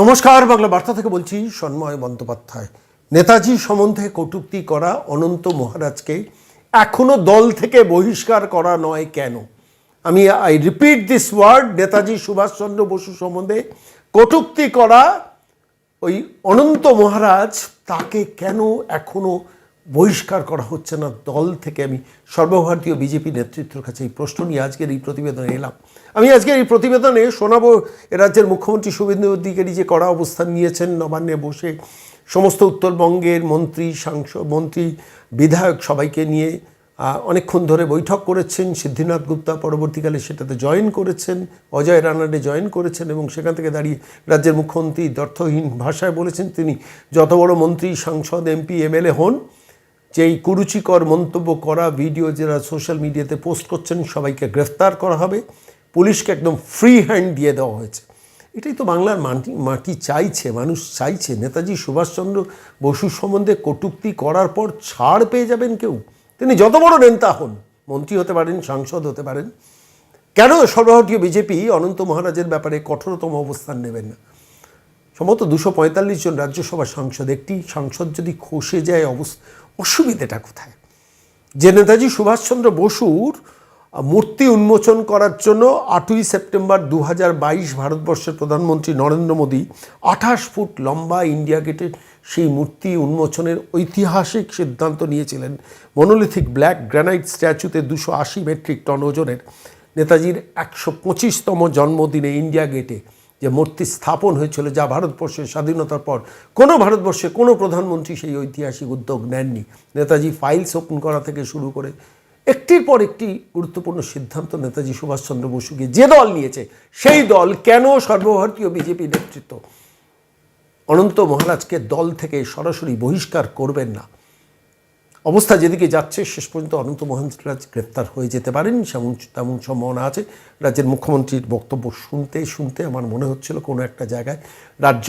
নমস্কার, বাংলা বার্তা থেকে বলছি সন্ময় বন্দ্যোপাধ্যায়। নেতাজি সম্বন্ধে কটূক্তি করা অনন্ত মহারাজকে এখনো দল থেকে বহিষ্কার করা নয় কেন? I repeat this word, Netaji Subhash Chandra Bose সম্বন্ধে কটূক্তি করা ওই অনন্ত মহারাজ, তাকে কেন এখনো বহিষ্কার করা হচ্ছে না দল থেকে? আমি সর্বভারতীয় বিজেপি নেতৃত্বের কাছে এই প্রশ্ন নিয়ে আজকের এই প্রতিবেদনে এলাম। আমি আজকের এই প্রতিবেদনে শোনাবো রাজ্যের মুখ্যমন্ত্রী শুভেন্দু অধিকারী যে কড়া অবস্থান নিয়েছেন, নবান্নে বসে সমস্ত উত্তরবঙ্গের মন্ত্রী, সাংসদ, মন্ত্রী, বিধায়ক সবাইকে নিয়ে অনেকক্ষণ ধরে বৈঠক করেছেন। সিদ্ধিনাথ গুপ্তা পরবর্তীকালে সেটাতে জয়েন করেছেন, অজয় রানাডে জয়েন করেছেন এবং সেখান থেকে দাঁড়িয়ে রাজ্যের মুখ্যমন্ত্রী দ্ব্যর্থহীন ভাষায় বলেছেন তিনি যত বড় মন্ত্রী, সাংসদ, এমপি, এমএলএ হন, যেই কুরুচিকর মন্তব্য করা ভিডিও যারা সোশ্যাল মিডিয়াতে পোস্ট করছেন সবাইকে গ্রেফতার করা হবে, পুলিশকে একদম ফ্রি হ্যান্ড দিয়ে দেওয়া হয়েছে। এটাই তো বাংলার মাটি চাইছে, মানুষ চাইছে। নেতাজি সুভাষচন্দ্র বসু সম্বন্ধে কটূক্তি করার পর ছাড় পেয়ে যাবেন কেউ? তিনি যত বড় নেতা হন, মন্ত্রী হতে পারেন, সাংসদ হতে পারেন, কেন সর্বভারতীয় বিজেপি অনন্ত মহারাজের ব্যাপারে কঠোরতম অবস্থান নেবেন না? সম্ভবত 245 জন রাজ্যসভা সাংসদ, একটি সাংসদ যদি খসে যায় অসুবিধাটা কোথায়? যে নেতাজি সুভাষচন্দ্র বসুর মূর্তি উন্মোচন করার জন্য 8ই সেপ্টেম্বর 2022 ভারতবর্ষের প্রধানমন্ত্রী নরেন্দ্র মোদী 28 ফুট লম্বা ইন্ডিয়া গেটের সেই মূর্তি উন্মোচনের ঐতিহাসিক সিদ্ধান্ত নিয়েছিলেন। মনোলিথিক ব্ল্যাক গ্রানাইট স্ট্যাচুতে 280 মেট্রিক টন ওজনের নেতাজির 125তম জন্মদিনে ইন্ডিয়া গেটে যে মূর্তি স্থাপন হয়েছিল, যা ভারতবর্ষের স্বাধীনতার পর কোনো ভারতবর্ষে কোনো প্রধানমন্ত্রী সেই ঐতিহাসিক উদ্যোগ নেননি। নেতাজি ফাইলস ওপেন করা থেকে শুরু করে একটির পর একটি গুরুত্বপূর্ণ সিদ্ধান্ত নেতাজি সুভাষচন্দ্র বসুকে যে দল নিয়েছে, সেই দল কেন সর্বভারতীয় বিজেপি নেতৃত্ব অনন্ত মহারাজকে দল থেকে সরাসরি বহিষ্কার করবেন না? অবস্থা যেদিকে যাচ্ছে, শেষ পর্যন্ত অনন্ত মহারাজ গ্রেপ্তার হয়ে যেতে পারেন তেমন সম্ভাবনা আছে। রাজ্যের মুখ্যমন্ত্রীর বক্তব্য শুনতে আমার মনে হচ্ছিল কোনো একটা জায়গায় রাজ্য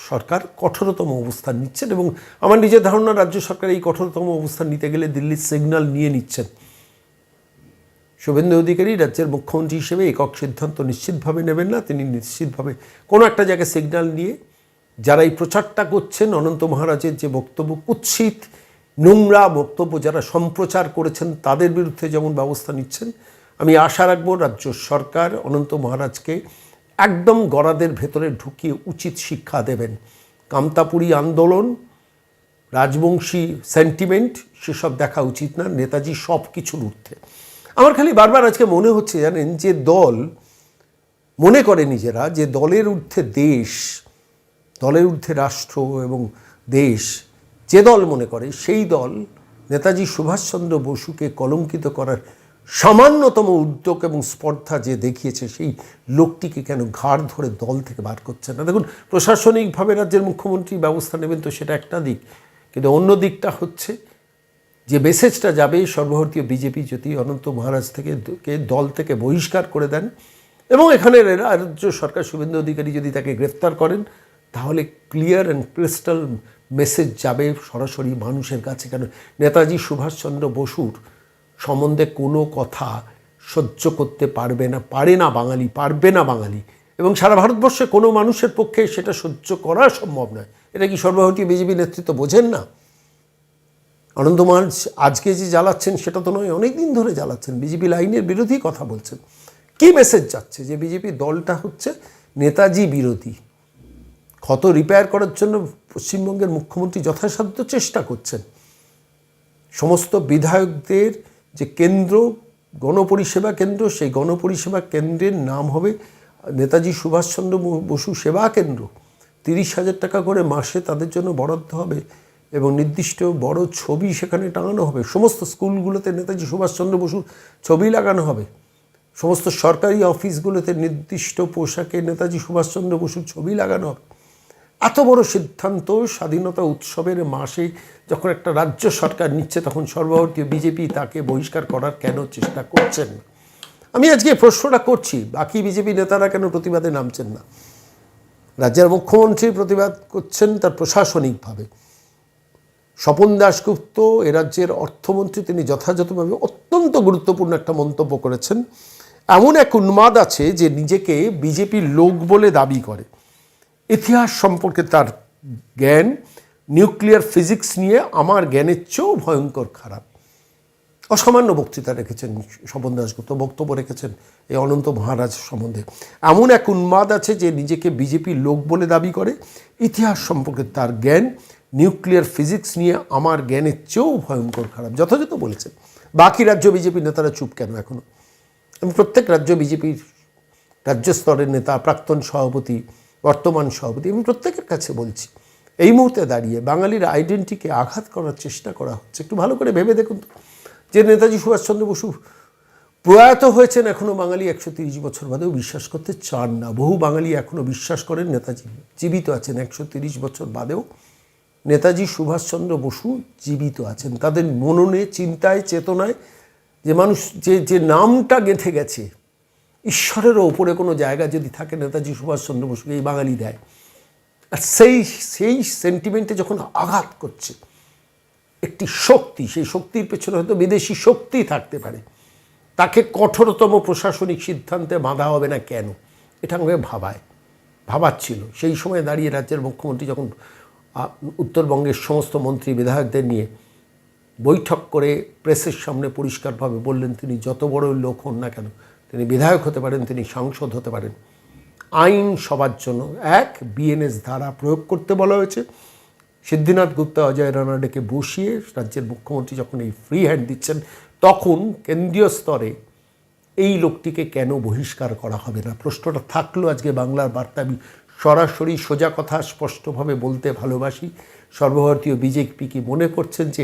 সরকার কঠোরতম অবস্থান নিচ্ছেন, এবং আমার নিজের ধারণা রাজ্য সরকার এই কঠোরতম অবস্থান নিতে গেলে দিল্লির সিগন্যাল নিয়ে নিচ্ছেন। শুভেন্দু অধিকারী রাজ্যের মুখ্যমন্ত্রী হিসেবে একক সিদ্ধান্ত নিশ্চিতভাবে নেবেন না। তিনি নিশ্চিতভাবে কোনো একটা জায়গায় সিগন্যাল নিয়ে যারা এই প্রচারটা করছেন, অনন্ত মহারাজের যে বক্তব্য, কুৎসিত নোংরা বক্তব্য যারা সম্প্রচার করেছেন, তাদের বিরুদ্ধে যেমন ব্যবস্থা নিচ্ছেন, আমি আশা রাখবো রাজ্য সরকার অনন্ত মহারাজকে একদম গরাদের ভেতরে ঢুকিয়ে উচিত শিক্ষা দেবেন। কামতাপুরী আন্দোলন, রাজবংশী সেন্টিমেন্ট, সেসব দেখা উচিত না। নেতাজি সব কিছুর ঊর্ধ্বে। আমার খালি বারবার আজকে মনে হচ্ছে, জানেন, যে দল মনে করে নিজেরা যে দলের ঊর্ধ্বে দেশ, দলের ঊর্ধ্বে রাষ্ট্র এবং দেশ, যে দল মনে করে সেই দল নেতাজি সুভাষচন্দ্র বসুকে কলঙ্কিত করার সামান্যতম উদ্যোগ এবং স্পর্ধা যে দেখিয়েছে, সেই লোকটিকে কেন ঘাড় ধরে দল থেকে বার করছে না? দেখুন, প্রশাসনিকভাবে রাজ্যের মুখ্যমন্ত্রী ব্যবস্থা নেবেন, তো সেটা একটা দিক, কিন্তু অন্য দিকটা হচ্ছে যে মেসেজটা যাবে সর্বভারতীয় বিজেপি যদি অনন্ত মহারাজ থেকে দল থেকে বহিষ্কার করে দেন এবং এখানে রাজ্য সরকার শুভেন্দু অধিকারী যদি তাকে গ্রেফতার করেন, তাহলে ক্লিয়ার অ্যান্ড ক্রিস্টাল মেসেজ যাবে সরাসরি মানুষের কাছে। কেন নেতাজি সুভাষচন্দ্র বসুর সম্বন্ধে কোনো কথা সহ্য করতে পারবে না বাঙালি, এবং সারা ভারতবর্ষে কোনো মানুষের পক্ষে সেটা সহ্য করা সম্ভব নয়। এটা কি সর্বভারতীয় বিজেপি নেতৃত্ব বোঝেন না? অনন্ত মহারাজ আজকে যে জ্বালাচ্ছেন সেটা তো নয়, অনেক দিন ধরে জ্বালাচ্ছেন, বিজেপি লাইনের বিরোধী কথা বলছেন। কি মেসেজ যাচ্ছে? যে বিজেপি দলটা হচ্ছে নেতাজি বিরোধী। ক্ষত রিপেয়ার করার জন্য পশ্চিমবঙ্গের মুখ্যমন্ত্রী যথাসাধ্য চেষ্টা করছেন। সমস্ত বিধায়কদের যে কেন্দ্র, গণপরিষেবা কেন্দ্র, সেই গণপরিষেবা কেন্দ্রের নাম হবে নেতাজি সুভাষচন্দ্র বসু সেবা কেন্দ্র। 30,000 টাকা করে মাসে তাদের জন্য বরাদ্দ হবে এবং নির্দিষ্ট বড় ছবি সেখানে টাঙানো হবে। সমস্ত স্কুলগুলোতে নেতাজি সুভাষচন্দ্র বসুর ছবি লাগানো হবে। সমস্ত সরকারি অফিসগুলোতে নির্দিষ্ট পোশাকে নেতাজি সুভাষচন্দ্র বসুর ছবি লাগানো হবে। এত বড় সিদ্ধান্ত স্বাধীনতা উৎসবের মাসে যখন একটা রাজ্য সরকার নিচ্ছে, তখন সর্বভারতীয় বিজেপি তাকে বহিষ্কার করার কেন চেষ্টা করছেন? আমি আজকে প্রশ্নটা করছি, বাকি বিজেপি নেতারা কেন প্রতিবাদে নামছেন না? রাজ্যের মুখ্যমন্ত্রী প্রতিবাদ করছেন তার প্রশাসনিকভাবে। স্বপন দাশগুপ্ত এ রাজ্যের অর্থমন্ত্রী, তিনি যথাযথভাবে অত্যন্ত গুরুত্বপূর্ণ একটা মন্তব্য করেছেন। এমন এক উন্মাদ আছে যে নিজেকে বিজেপির লোক বলে দাবি করে ইতিহাস সম্পর্কে তার জ্ঞান নিউক্লিয়ার ফিজিক্স নিয়ে আমার জ্ঞানের চেয়েও ভয়ঙ্কর খারাপ। অসামান্য বক্তৃতা রেখেছেন স্বপন দাশগুপ্ত, বক্তব্য রেখেছেন এই অনন্ত মহারাজ সম্বন্ধে। এমন এক উন্মাদ আছে যে নিজেকে বিজেপির লোক বলে দাবি করে। ইতিহাস সম্পর্কে তার জ্ঞান নিউক্লিয়ার ফিজিক্স নিয়ে আমার জ্ঞানের চেয়েও ভয়ঙ্কর খারাপ, যথাযথ বলেছেন। বাকি রাজ্য বিজেপির নেতারা চুপ কেন এখনও? আমি প্রত্যেক রাজ্য বিজেপির রাজ্য স্তরের নেতা, প্রাক্তন সভাপতি, বর্তমান সভাপতি, আমি প্রত্যেকের কাছে বলছি, এই মুহূর্তে দাঁড়িয়ে বাঙালির আইডেন্টিটিকে আঘাত করার চেষ্টা করা হচ্ছে। একটু ভালো করে ভেবে দেখুন তো, যে নেতাজি সুভাষচন্দ্র বসু প্রয়াত হয়েছেন, এখনও বাঙালি 130 বছর বাদেও বিশ্বাস করতে চান না। বহু বাঙালি এখনও বিশ্বাস করেন নেতাজি জীবিত আছেন, 130 বছর বাদেও নেতাজি সুভাষচন্দ্র বসু জীবিত আছেন। তাদের মননে, চিন্তায়, চেতনায় যে মানুষ যে নামটা গেঁথে গেছে, ঈশ্বরেরও ওপরে কোনো জায়গা যদি থাকে নেতাজি সুভাষচন্দ্র বসুকে এই বাঙালি দেয়। আর সেই সেন্টিমেন্টে যখন আঘাত করছে একটি শক্তি, সেই শক্তির পেছনে হয়তো বিদেশি শক্তি থাকতে পারে, তাকে কঠোরতম প্রশাসনিক সিদ্ধান্তে বাঁধা হবে না কেন? এটা আমাকে ভাবাচ্ছিল। সেই সময় দাঁড়িয়ে রাজ্যের মুখ্যমন্ত্রী যখন উত্তরবঙ্গের সমস্ত মন্ত্রী বিধায়কদের নিয়ে বৈঠক করে প্রেসের সামনে পরিষ্কারভাবে বললেন, তিনি যত বড় লোক হন না কেন, তিনি বিধায়ক হতে পারেন, তিনি সাংসদ হতে পারেন, আইন সবার জন্য এক, বিএনএস ধারা প্রয়োগ করতে বলা হয়েছে। সিদ্ধিনাথ গুপ্তা, অজয় রানা ডেকে বসিয়ে রাজ্যের মুখ্যমন্ত্রী যখন এই ফ্রি হ্যান্ড দিচ্ছেন, তখন কেন্দ্রীয় স্তরে এই লোকটিকে কেন বহিষ্কার করা হবে না? প্রশ্নটা থাকলো আজকে বাংলার বার্তা। আমি সরাসরি সোজা কথা স্পষ্টভাবে বলতে ভালোবাসি। সর্বভারতীয় বিজেপি কি মনে করছেন যে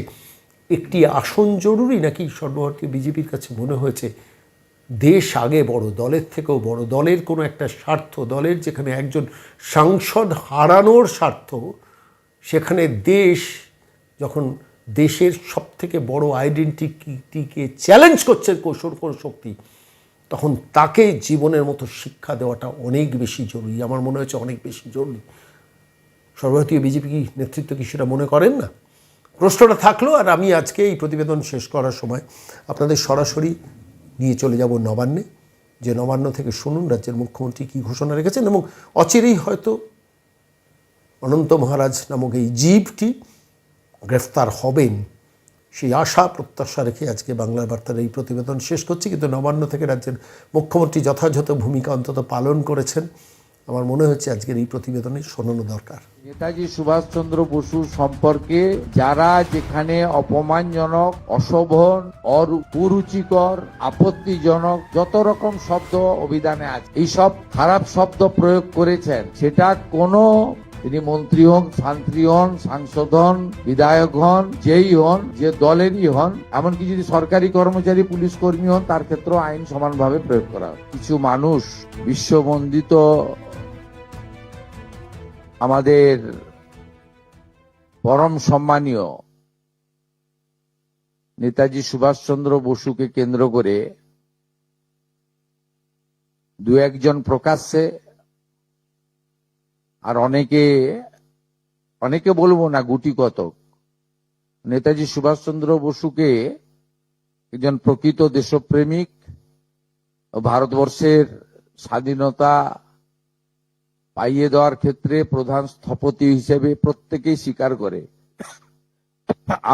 একটি আসন জরুরি, নাকি সর্বভারতীয় বিজেপির কাছে মনে হয়েছে দেশ আগে বড়, দলের থেকেও বড়, দলের কোনো একটা স্বার্থ, দলের যেখানে একজন সাংসদ হারানোর স্বার্থ, সেখানে দেশ যখন দেশের সবথেকে বড় আইডেন্টিটিকে চ্যালেঞ্জ করছে কোন শক্তি, তখন তাকে জীবনের মতো শিক্ষা দেওয়াটা অনেক বেশি জরুরি। আমার মনে হচ্ছে অনেক বেশি জরুরি। সর্বভারতীয় বিজেপি কি নেতৃত্ব কি সেটা মনে করেন না? প্রশ্নটা থাকলো। আর আমি আজকে এই প্রতিবেদন শেষ করার সময় আপনাদের সরাসরি নিয়ে চলে যাব নবান্নে, যে নবান্ন থেকে শুনুন রাজ্যের মুখ্যমন্ত্রী কী ঘোষণা রেখেছেন, এবং অচিরেই হয়তো অনন্ত মহারাজ নামক এই জীবটি গ্রেফতার হবেন, সেই আশা প্রত্যাশা রেখে আজকে বাংলার বার্তার এই প্রতিবেদন শেষ করছি। কিন্তু নবান্ন থেকে রাজ্যের মুখ্যমন্ত্রী যথাযথ ভূমিকা অন্তত পালন করেছেন, আমার মনে হচ্ছে আজকের এই প্রতিবেদনে শোনানো দরকার। নেতাজি সুভাষচন্দ্র বসু সম্পর্কে যারা যেখানে অপমানজনক, অশোভন, কুরুচিকর, আপত্তিজনক যত রকম শব্দ অভিধানে আছে, এই সব খারাপ শব্দ প্রয়োগ করেছেন, সেটা কোনো তিনি মন্ত্রী হন, শান্ত্রী হন, সাংসদ হন, বিধায়ক হন, যেই হন, যে দলেরই হন, এমনকি যদি সরকারি কর্মচারী, পুলিশ কর্মী হন, তার ক্ষেত্রেও আইন সমানভাবে প্রয়োগ করা হয়। কিছু মানুষ বিশ্ববন্দিত আমাদের পরম সম্মানীয় নেতাজি সুভাষচন্দ্র বসুকে কেন্দ্র করে দু একজন প্রকাশ্যে, আর অনেকে বলবো না, গুটি কতক, নেতাজি সুভাষচন্দ্র বসুকে একজন প্রকৃত দেশপ্রেমিক, ভারতবর্ষের স্বাধীনতা পাইয়ে দেওয়ার ক্ষেত্রে প্রধান স্থপতি হিসেবে প্রত্যেকেই স্বীকার করে,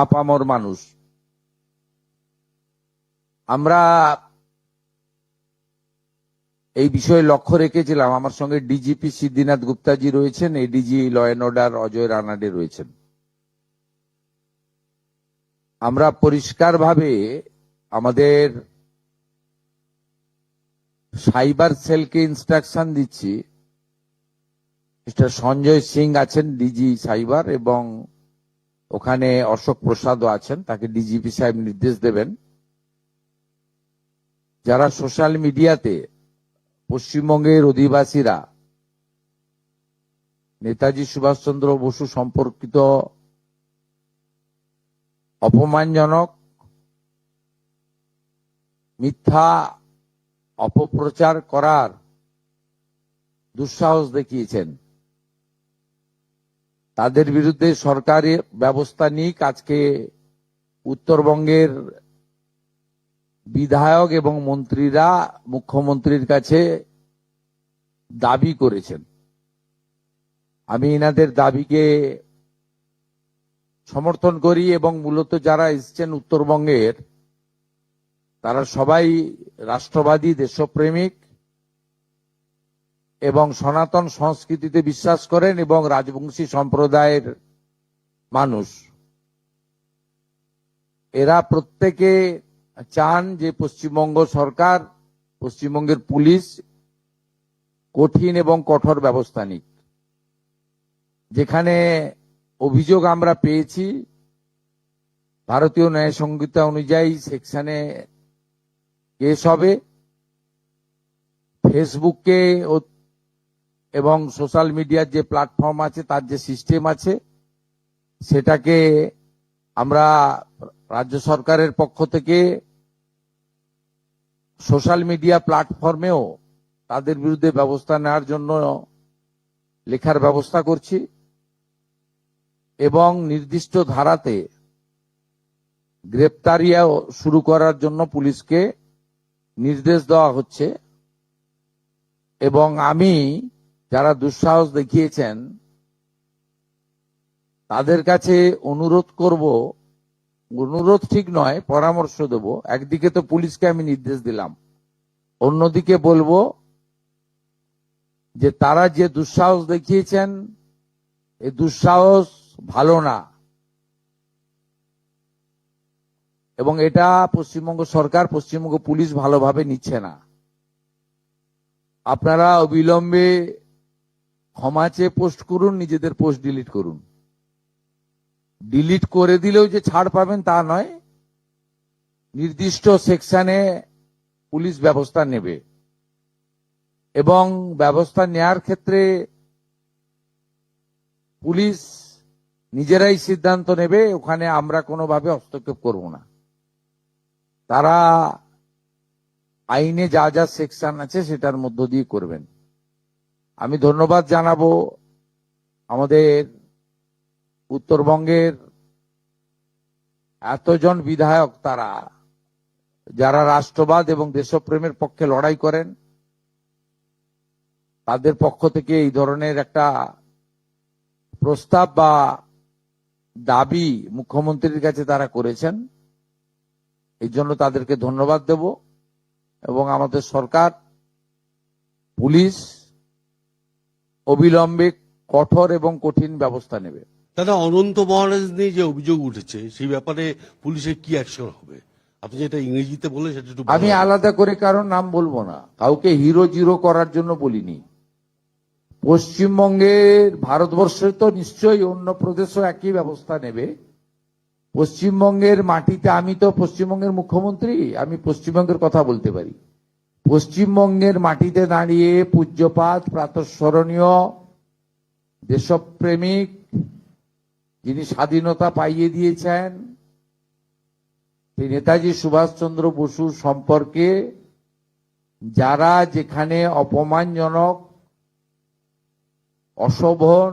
আপামর মানুষ। আমরা এই বিষয়ে লক্ষ্য রেখেছিলাম। আমার সঙ্গে ডিজিপি সিদ্ধিনাথ গুপ্তাজি রয়েছেন, ADG law and order Ajay Ranade রয়েছেন। আমরা পরিষ্কারভাবে আমাদের সাইবার সেলকে ইনস্ট্রাকশন দিচ্ছি, মিস্টার সঞ্জয় সিং আছেন ডিজি সাইবার, এবং ওখানে অশোক প্রসাদও আছেন, তাকে ডিজিপি সাহেব নির্দেশ দেবেন, যারা সোশ্যাল মিডিয়াতে পশ্চিমবঙ্গের অধিবাসীরা নেতাজি সুভাষচন্দ্র বসু সম্পর্কিত অপমানজনক, মিথ্যা অপপ্রচার করার দুঃসাহস দেখিয়েছেন, তাদের বিরুদ্ধে সরকারি ব্যবস্থা নিক। আজকে উত্তরবঙ্গের বিধায়ক এবং মন্ত্রীরা মুখ্যমন্ত্রীর কাছে দাবি করেছেন। আমি এনাদের দাবিকে সমর্থন করি এবং মূলত যারা এসছেন উত্তরবঙ্গের তারা সবাই রাষ্ট্রবাদী, দেশপ্রেমিক এবং সনাতন সংস্কৃতিতে বিশ্বাস করেন এবং রাজবংশী সম্প্রদায়ের মানুষ। এরা প্রত্যেকে চান যে পশ্চিমবঙ্গ সরকার, পশ্চিমবঙ্গের পুলিশ কঠিন এবং কঠোর ব্যবস্থা নিক। যেখানে অভিযোগ আমরা পেয়েছি ভারতীয় ন্যায় সংহিতা অনুযায়ী সেকশনে কেস হবে। ফেসবুককে এবং সোশ্যাল মিডিয়ার যে প্ল্যাটফর্ম আছে তার যে সিস্টেম আছে সেটাকে আমরা রাজ্য সরকারের পক্ষ থেকে সোশ্যাল মিডিয়া প্ল্যাটফর্মেও তাদের বিরুদ্ধে ব্যবস্থা নেওয়ার জন্য লেখার ব্যবস্থা করছি এবং নির্দিষ্ট ধারাতে গ্রেপ্তারিয়া শুরু করার জন্য পুলিশকে নির্দেশ দেওয়া হচ্ছে। এবং আমি যারা দুঃসাহস দেখিয়েছেন তাদের কাছে অনুরোধ করব, অনুরোধ ঠিক নয়, পরামর্শ দেব। একদিকে তো পুলিশকে আমি নির্দেশ দিলাম, অন্যদিকে বলবো যে তারা যে দুঃসাহস দেখিয়েছেন এই দুঃসাহস ভালো না এবং এটা পশ্চিমবঙ্গ সরকার, পশ্চিমবঙ্গ পুলিশ ভালোভাবে নিচ্ছে না। আপনারা অবিলম্বে ক্ষমা চেয়ে পোস্ট করুন, নিজেদের পোস্ট ডিলিট করুন। ডিলিট করে দিলেও যে ছাড় পাবেন তা নয়, নির্দিষ্ট সেকশনে পুলিশ ব্যবস্থা নেবে এবং ব্যবস্থা নেয়ার ক্ষেত্রে পুলিশ নিজেরাই সিদ্ধান্ত নেবে, ওখানে আমরা কোনোভাবে হস্তক্ষেপ করব না। তারা আইনে যা যা সেকশন আছে সেটার মধ্য দিয়ে করবেন। আমি ধন্যবাদ জানাবো আমাদের উত্তরবঙ্গের এতজন বিধায়ক, তারা যারা রাষ্ট্রবাদ এবং দেশপ্রেমের পক্ষে লড়াই করেন, তাদের পক্ষ থেকে এই ধরনের একটা প্রস্তাব বা দাবি মুখ্যমন্ত্রীর কাছে তারা করেছেন। এই জন্য তাদেরকে ধন্যবাদ দেব এবং আমাদের সরকার, পুলিশ অবিলম্বে কঠোর এবং কঠিন ব্যবস্থা নেবে। দাদা, অনন্ত মহারাজ নিয়ে যে অভিযোগ উঠেছে সেই ব্যাপারে পুলিশের কি অ্যাকশন হবে? আপনি যেটা ইংরেজিতে বলে সেটা একটু আমি আলাদা করে কারোর নাম বলবো না, কাউকে হিরো জিরো করার জন্য বলিনি। পশ্চিমবঙ্গের, ভারতবর্ষে তো নিশ্চয়ই অন্য প্রদেশও একই ব্যবস্থা নেবে। পশ্চিমবঙ্গের মাটিতে, আমি তো পশ্চিমবঙ্গের মুখ্যমন্ত্রী, আমি পশ্চিমবঙ্গের কথা বলতে পারি। পশ্চিমবঙ্গের মাটিতে দাঁড়িয়ে পূজ্যপাত, প্রাতঃস্মরণীয় দেশপ্রেমিক, যিনি স্বাধীনতা পাইয়ে দিয়েছেন, নেতাজি সুভাষচন্দ্র বসু সম্পর্কে যারা যেখানে অপমানজনক, অশোভন,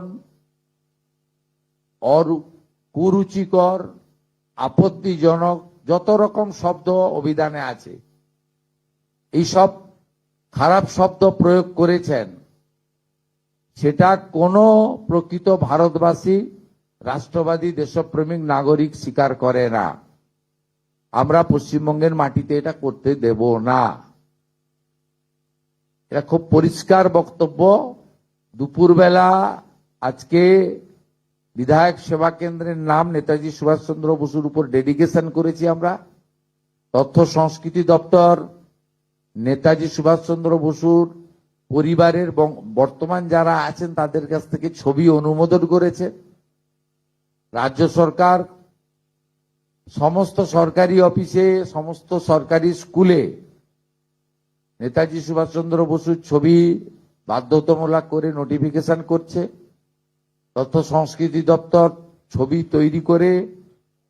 কুরুচিকর, আপত্তিজনক যত রকম শব্দ অভিধানে আছে, এইসব খারাপ শব্দ প্রয়োগ করেছেন, সেটা কোনো প্রকৃত ভারতবাসী, রাষ্ট্রবাদী, দেশপ্রেমিক নাগরিক স্বীকার করে না। আমরা পশ্চিমবঙ্গের মাটিতে এটা করতে দেব না। এটা খুব পরিষ্কার বক্তব্য। দুপুরবেলা আজকে বিধায়ক সেবা কেন্দ্রের নাম নেতাজি সুভাষচন্দ্র বসুর উপর ডেডিকেশন করেছি আমরা। তথ্য সংস্কৃতি দপ্তর নেতাজি সুভাষচন্দ্র বসুর পরিবারের বর্তমান যারা আছেন তাদের কাছ থেকে ছবি অনুমোদন করেছে। রাজ্য সরকার সমস্ত সরকারি অফিসে, সমস্ত সরকারি স্কুলে নেতাজি সুভাষচন্দ্র বসুর ছবি বাধ্যতামূলক করে নোটিফিকেশন করছে। তথ্য সংস্কৃতি দপ্তর ছবি তৈরি করে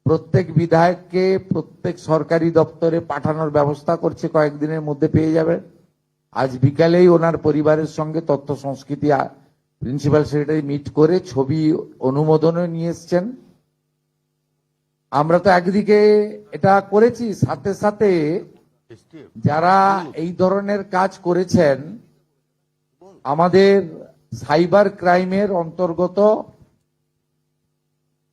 প্রত্যেক বিধায়ককে প্রত্যেক সরকারি দপ্তরে পাঠানোর ব্যবস্থা করছে, কয়েকদিনের মধ্যে পেয়ে যাবেন। আজ বিকালেই ওনার পরিবারের সঙ্গে তথ্য সংস্কৃতি প্রিন্সিপাল সেক্রেটারি মিট করে ছবি অনুমোদনও নিয়ে এসছেন। আমরা তো একদিকে এটা করেছি, সাথে সাথে যারা এই ধরনের কাজ করেছেন, আমাদের সাইবার ক্রাইমের অন্তর্গত,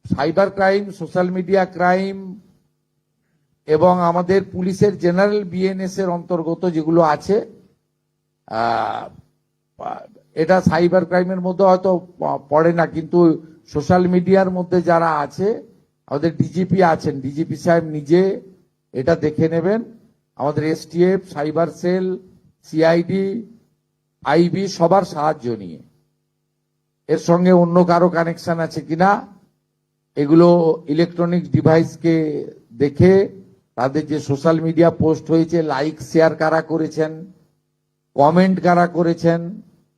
cyber crime, social media crime এবং আমাদের পুলিশের জেনারেল বিএনএস এর অন্তর্গত যেগুলো আছে, এটা সাইবার ক্রাইমের মধ্যে হয়তো পড়ে না, কিন্তু সোশ্যাল মিডিয়ার মধ্যে যারা আছে, আমাদের ডিজিপি আছেন, ডিজিপি সাহেব নিজে এটা দেখে নেবেন। আমাদের STF, cyber cell, CID, IB সবার সাহায্য নিয়ে এর সঙ্গে অন্য কারো কানেকশন আছে কিনা এগুলো ইলেকট্রনিক ডিভাইসকে দেখে, তাদের যে সোশ্যাল মিডিয়া পোস্ট হয়েছে, লাইক শেয়ার কারা করেছেন, কমেন্ট কারা করেছেন,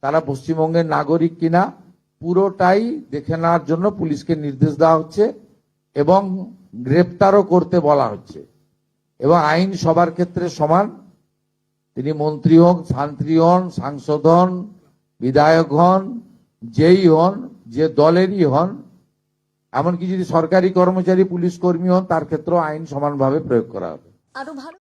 তারা পশ্চিমবঙ্গের নাগরিক কিনা, পুরোটাই দেখে নেওয়ার জন্য পুলিশকে নির্দেশ দেওয়া হচ্ছে এবং গ্রেপ্তারও করতে বলা হচ্ছে। এবং আইন সবার ক্ষেত্রে সমান, তিনি মন্ত্রী হন, শান্ত্রী হন, সাংসদ হন, বিধায়ক হন, যেই হন, যে দলেরই হন, এমনকি যদি সরকারি কর্মচারী পুলিশ কর্মী হন, তার ক্ষেত্রেও আইন সমানভাবে প্রয়োগ করা হবে। আরো ভালো